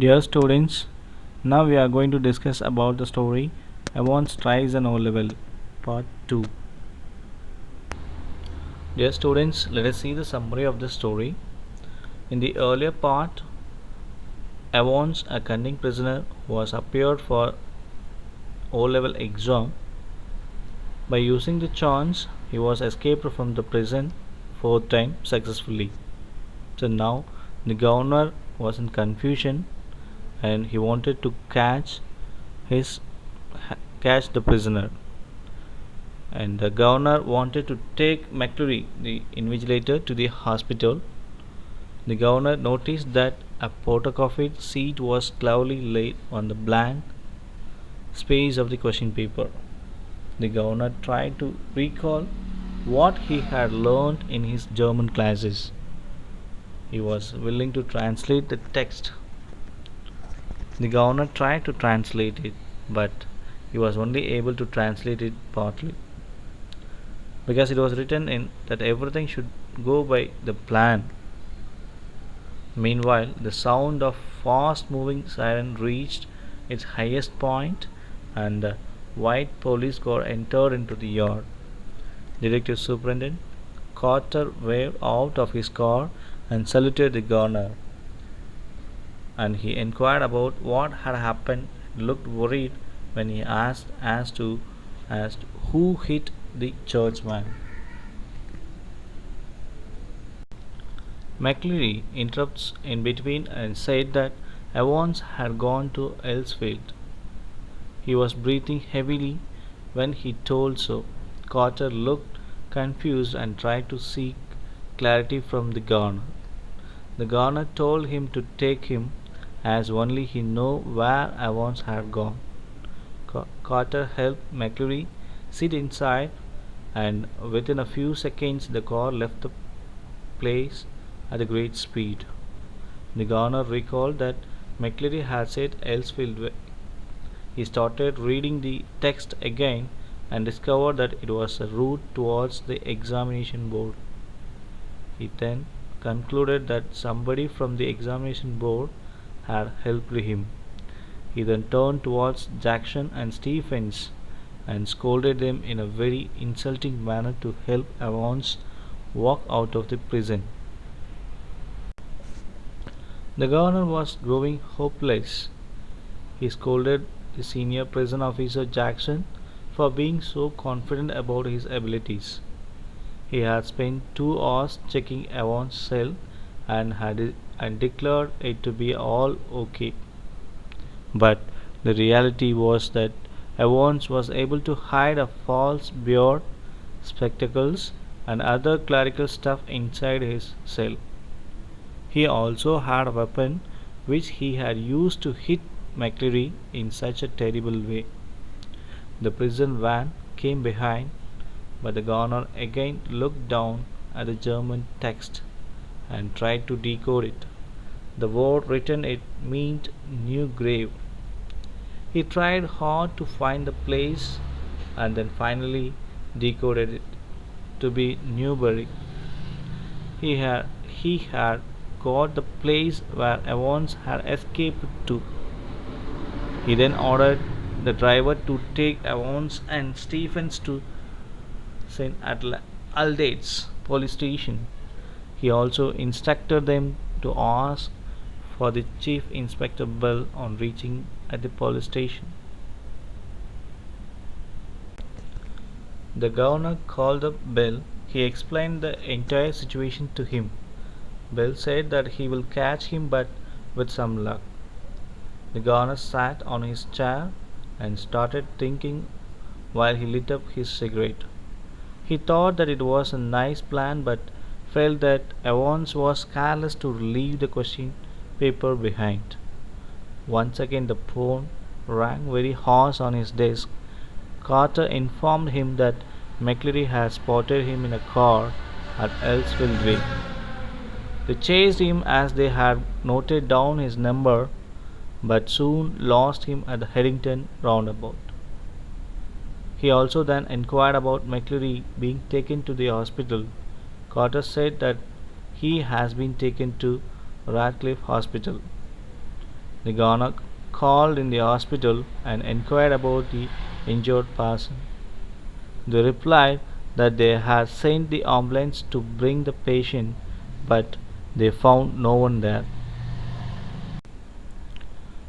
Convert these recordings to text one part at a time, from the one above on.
Dear students, now we are going to discuss about the story Avon's Tries an O-Level Part 2. Dear students, let us see the summary of the story. In the earlier part, Avon's, a cunning prisoner, was appeared for O-Level exam. By using the chance, he was escaped from the prison fourth time successfully. So now the governor was in confusion and he wanted to his catch the prisoner, and the governor wanted to take McClure, the invigilator, to the hospital. The governor noticed that a photocopied sheet was cleverly laid on the blank space of the question paper. The governor tried to recall what he had learned in his German classes. He was willing to translate the text. The governor tried to translate it, but he was only able to translate it partly, because it was written in that everything should go by the plan. Meanwhile, the sound of fast moving siren reached its highest point and the white police car entered into the yard. Detective Superintendent Carter waved out of his car and saluted the governor, and he inquired about what had happened and looked worried when he asked who hit the churchman. McCleary interrupts in between and said that Evans had gone to Elsfield. He was breathing heavily when he told so. Carter looked confused and tried to seek clarity from the governor. The governor told him to take him, as only he knew where Evans had gone. Carter helped McCleary sit inside, and within a few seconds the car left the place at a great speed. The governor recalled that McCleary had said Elsfield. He started reading the text again and discovered that it was a route towards the examination board. He then concluded that somebody from the examination board had helped him. He then turned towards Jackson and Stephens and scolded them in a very insulting manner to help Evans walk out of the prison. The governor was growing hopeless. He scolded the senior prison officer Jackson for being so confident about his abilities. He had spent 2 hours checking Evans' cell and declared it to be all okay. But the reality was that Evans was able to hide a false beard, spectacles, and other clerical stuff inside his cell. He also had a weapon which he had used to hit McCleary in such a terrible way. The prison van came behind, but the governor again looked down at the German text and tried to decode it. The word written it meant new grave. He tried hard to find the place and then finally decoded it to be Newbury. He had got the place where Evans had escaped to. He then ordered the driver to take Evans and Stephens to St. Aldate's police station. He also instructed them to ask for the Chief Inspector Bell on reaching at the police station. The governor called up Bell. He explained the entire situation to him. Bell said that he will catch him, but with some luck. The governor sat on his chair and started thinking while he lit up his cigarette. He thought that it was a nice plan, but felt that Evans was careless to leave the question paper behind. Once again the phone rang very hoarse on his desk. Carter informed him that McCleary had spotted him in a car at Elsfield Way. They chased him as they had noted down his number, but soon lost him at the Headington roundabout. He also then inquired about McCleary being taken to the hospital. Carter said that he has been taken to Radcliffe Hospital. The governor called in the hospital and inquired about the injured person. They replied that they had sent the ambulance to bring the patient, but they found no one there.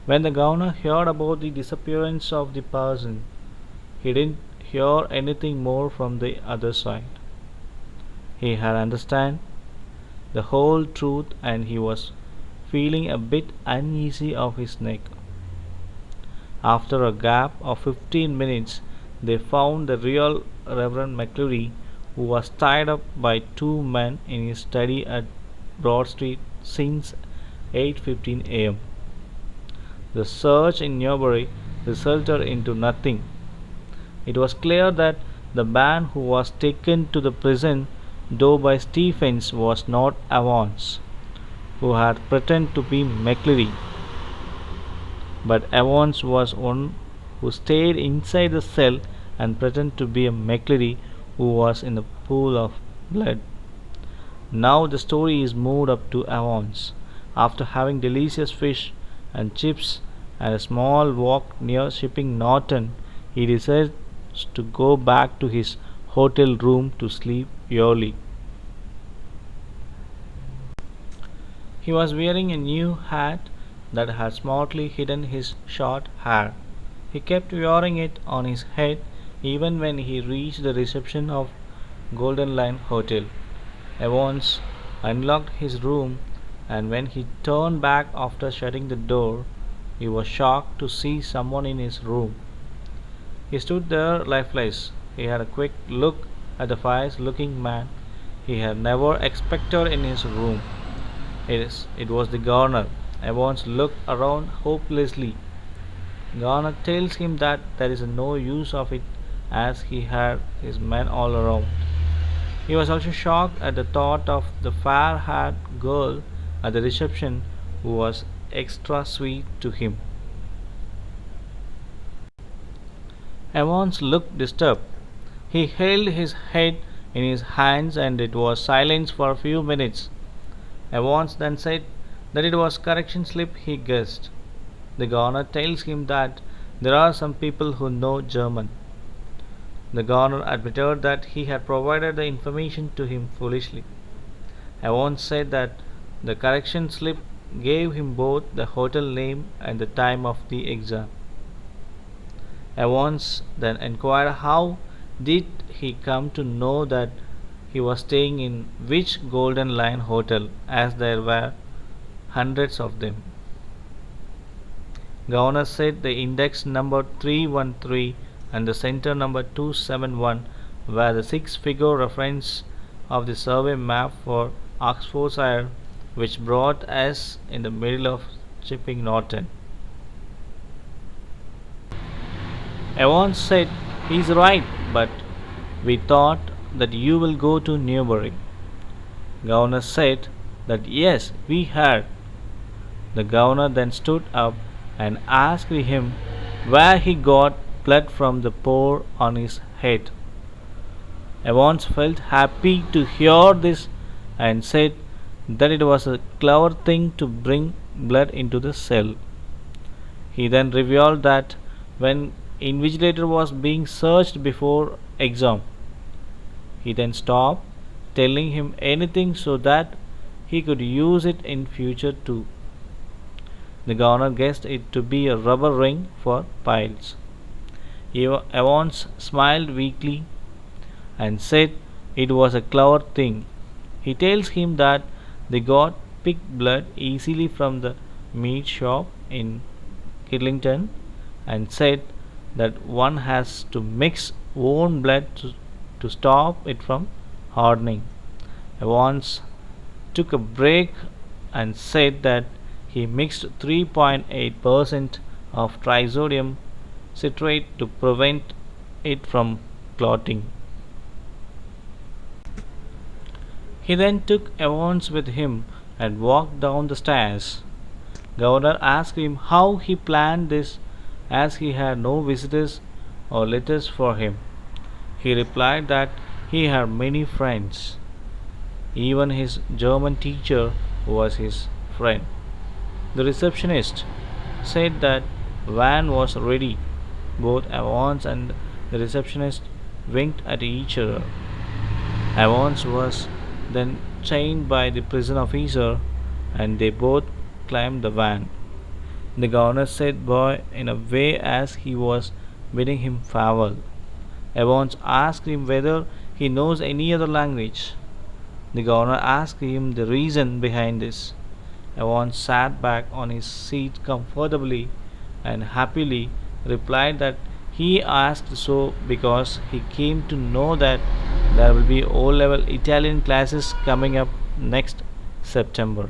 When the governor heard about the disappearance of the person, he didn't hear anything more from the other side. He had understood the whole truth and he was feeling a bit uneasy of his neck. After a gap of 15 minutes, they found the real Reverend McCleary, who was tied up by two men in his study at Broad Street since 8:15 a.m. The search in Newbury resulted into nothing. It was clear that the man who was taken to the prison door by Stephens was not Evans, who had pretended to be McCleary, but Evans was one who stayed inside the cell and pretended to be a McCleary who was in the pool of blood. Now the story is moved up to Evans. After having delicious fish and chips and a small walk near Shipping Norton, he decides to go back to his hotel room to sleep early. He was wearing a new hat that had smartly hidden his short hair. He kept wearing it on his head even when he reached the reception of Golden Lion Hotel. Evans unlocked his room, and when he turned back after shutting the door, he was shocked to see someone in his room. He stood there lifeless. He had a quick look at the fierce looking man he had never expected in his room. It was the governor. Evans looked around hopelessly. Garner tells him that there is no use of it as he had his men all around. He was also shocked at the thought of the fair haired girl at the reception who was extra sweet to him. Evans looked disturbed. He held his head in his hands and it was silence for a few minutes. Evans then said that it was correction slip he guessed. The governor tells him that there are some people who know German. The governor admitted that he had provided the information to him foolishly. Evans said that the correction slip gave him both the hotel name and the time of the exam. Evans then inquired how did he come to know that he was staying in which Golden Lion hotel, as there were hundreds of them. Governor said the index number 313 and the center number 271 were the six-figure reference of the survey map for Oxfordshire, which brought us in the middle of Chipping Norton. Evans said, "He's right, but we thought that you will go to Newbury." Governor said that yes, we had. The governor then stood up and asked him where he got blood from the pore on his head. Evans felt happy to hear this and said that it was a clever thing to bring blood into the cell. He then revealed that when invigilator was being searched before exam, he then stopped telling him anything so that he could use it in future too. The governor guessed it to be a rubber ring for piles. Evans smiled weakly and said it was a clever thing. He tells him that they got pig blood easily from the meat shop in Kidlington and said that one has to mix own blood to stop it from hardening. Evans took a break and said that he mixed 3.8% of trisodium citrate to prevent it from clotting. He then took Evans with him and walked down the stairs. Governor asked him how he planned this as he had no visitors or letters for him. He replied that he had many friends. Even his German teacher was his friend. The receptionist said that van was ready. Both Evans and the receptionist winked at each other. Evans was then chained by the prison officer and they both climbed the van. The governor said boy in a way as he was bidding him farewell. Evans asked him whether he knows any other language. The governor asked him the reason behind this. Evans sat back on his seat comfortably and happily replied that he asked so because he came to know that there will be O level Italian classes coming up next September.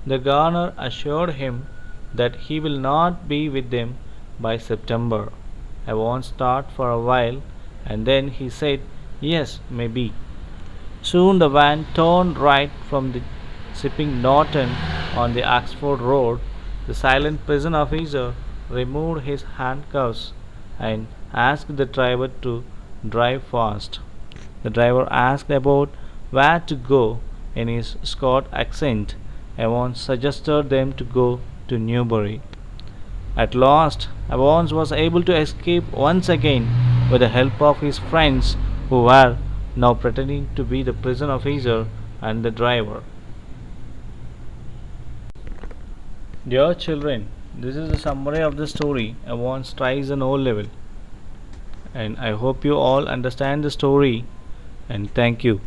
The governor assured him that he will not be with them by September. Evans thought for a while and then he said, "Yes, maybe." Soon the van turned right from the shipping Norton on the Oxford Road. The silent prison officer removed his handcuffs and asked the driver to drive fast. The driver asked about where to go in his Scotch accent. Evans suggested them to go to Newbury. At last, Evans was able to escape once again with the help of his friends who were now pretending to be the prison officer and the driver. Dear children, this is the summary of the story Evans tries an O level. And I hope you all understand the story and thank you.